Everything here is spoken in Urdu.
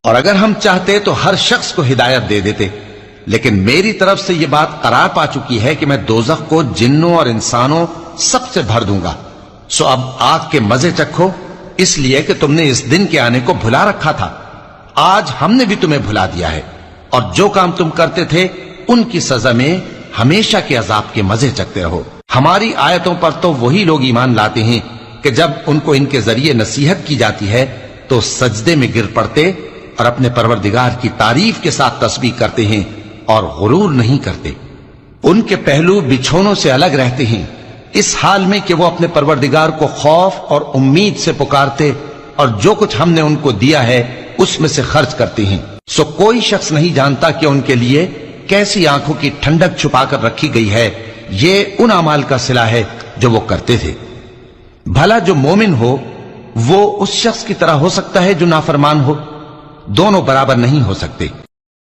اور اگر ہم چاہتے تو ہر شخص کو ہدایت دے دیتے، لیکن میری طرف سے یہ بات قرار پا چکی ہے کہ میں دوزخ کو جنوں اور انسانوں سب سے بھر دوں گا، سو اب آگ کے مزے چکھو، اس لیے کہ تم نے اس دن کے آنے کو بھلا رکھا تھا۔ آج ہم نے بھی تمہیں بھلا دیا ہے، اور جو کام تم کرتے تھے ان کی سزا میں ہمیشہ کے عذاب کے مزے چکتے رہو۔ ہماری آیتوں پر تو وہی لوگ ایمان لاتے ہیں کہ جب ان کو ان کے ذریعے نصیحت کی جاتی ہے تو سجدے میں گر پڑتے اور اپنے پروردگار کی تعریف کے ساتھ تسبیح کرتے ہیں اور غرور نہیں کرتے۔ ان کے پہلو بچھونوں سے الگ رہتے ہیں، اس حال میں کہ وہ اپنے پروردگار کو خوف اور امید سے پکارتے اور جو کچھ ہم نے ان کو دیا ہے اس میں سے خرچ کرتے ہیں۔ سو کوئی شخص نہیں جانتا کہ ان کے لیے کیسی آنکھوں کی ٹھنڈک چھپا کر رکھی گئی ہے، یہ ان اعمال کا صلہ ہے جو وہ کرتے تھے۔ بھلا جو مومن ہو وہ اس شخص کی طرح ہو سکتا ہے جو نافرمان ہو؟ دونوں برابر نہیں ہو سکتے۔